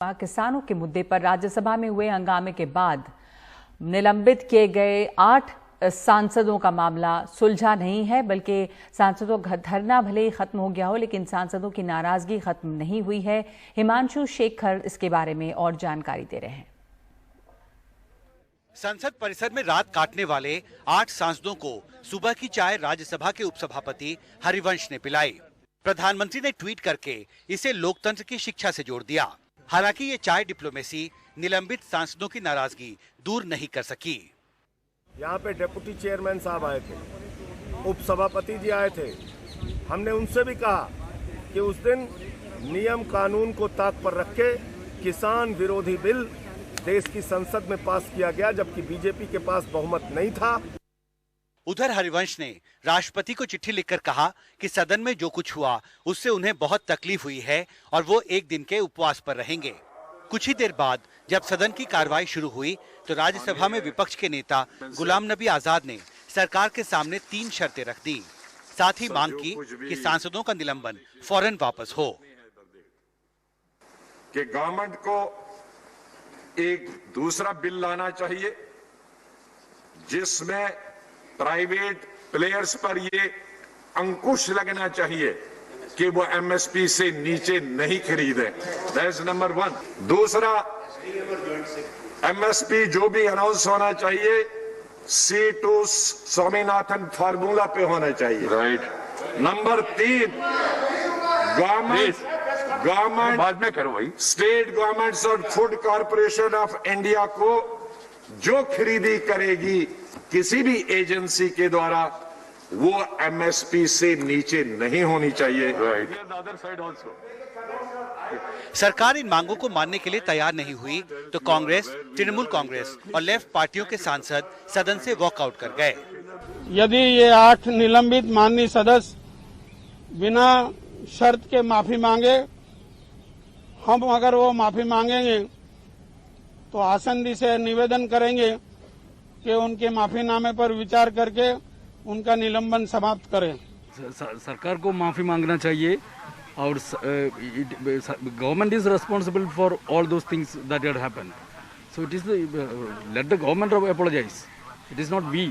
किसानों के मुद्दे पर राज्यसभा में हुए हंगामे के बाद निलंबित किए गए 8 सांसदों का मामला सुलझा नहीं है, बल्कि सांसदों का धरना भले ही खत्म हो गया हो, लेकिन सांसदों की नाराजगी खत्म नहीं हुई है। हिमांशु शेखर इसके बारे में और जानकारी दे रहे हैं। संसद परिसर में रात काटने वाले 8 सांसदों को सुबह की चाय राज्यसभा के उपसभापति हरिवंश ने पिलाई। प्रधानमंत्री ने ट्वीट करके इसे लोकतंत्र की शिक्षा से जोड़ दिया। हालांकि ये चाय डिप्लोमेसी निलंबित सांसदों की नाराजगी दूर नहीं कर सकी। यहाँ पे डिप्टी चेयरमैन साहब आए थे, उपसभापति जी आए थे। हमने उनसे भी कहा कि उस दिन नियम कानून को ताक पर रख के किसान विरोधी बिल देश की संसद में पास किया गया, जबकि बीजेपी के पास बहुमत नहीं था। उधर हरिवंश ने राष्ट्रपति को चिट्ठी लिखकर कहा कि सदन में जो कुछ हुआ उससे उन्हें बहुत तकलीफ हुई है और वो एक दिन के उपवास पर रहेंगे। कुछ ही देर बाद जब सदन की कार्रवाई शुरू हुई तो राज्यसभा में विपक्ष के नेता गुलाम नबी आजाद ने सरकार के सामने 3 शर्तें रख दी। साथ ही मांग की कि सांसदों का निलंबन फौरन वापस हो। कि गवर्नमेंट को एक दूसरा बिल लाना चाहिए जिसमें प्राइवेट प्लेयर्स पर ये अंकुश लगना चाहिए कि वो एमएसपी से नीचे नहीं खरीदे। That is number 1। दूसरा, एमएसपी जो भी अनाउंस होना चाहिए C2 स्वामीनाथन फार्मूला पे होना चाहिए। राइट। नंबर 3, गवर्नमेंट बाद में करो भाई, स्टेट गवर्नमेंट्स और फूड कॉर्पोरेशन ऑफ इंडिया को जो खरीदी करेगी किसी भी एजेंसी के द्वारा वो एमएसपी से नीचे नहीं होनी चाहिए। सरकार इन मांगों को मानने के लिए तैयार नहीं हुई तो कांग्रेस, तृणमूल कांग्रेस और लेफ्ट पार्टियों के सांसद सदन से वॉकआउट कर गए। यदि ये 8 निलंबित माननीय सदस्य बिना शर्त के माफी मांगे, हम अगर वो माफी मांगेंगे तो आसंदी से निवेदन करेंगे कि उनके माफीनामे पर विचार करके उनका निलंबन समाप्त करें। सरकार को माफी मांगना चाहिए और government is responsible for all those things that had happened, so it is let the government apologise, it is not we,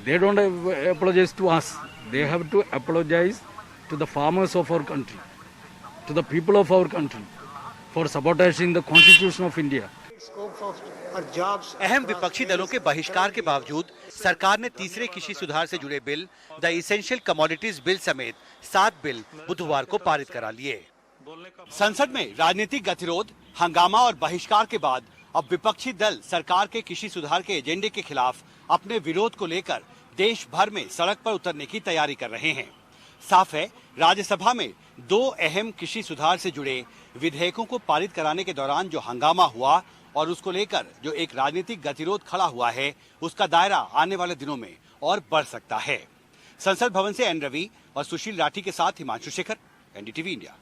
they don't apologise to us, they have to apologise to the farmers of our country, to the people of our country for sabotaging the constitution of India. अहम विपक्षी दलों के बहिष्कार के बावजूद सरकार ने तीसरे कृषि सुधार से जुड़े bill, the essential commodities bill समेत 7 बिल बुधवार को पारित करा लिए। संसद में राजनीतिक गतिरोध, हंगामा और बहिष्कार के बाद अब विपक्षी दल सरकार के कृषि सुधार के एजेंडे के खिलाफ अपने विरोध को लेकर देश भर में सड़क पर उतरने की तैयारी कर रहे हैं। साफ है, राज्यसभा में 2 अहम कृषि सुधार से जुड़े विधेयकों को पारित कराने के दौरान जो हंगामा हुआ और उसको लेकर जो एक राजनीतिक गतिरोध खड़ा हुआ है, उसका दायरा आने वाले दिनों में और बढ़ सकता है। संसद भवन से एन रवि और सुशील राठी के साथ हिमांशु शेखर, एनडीटीवी इंडिया।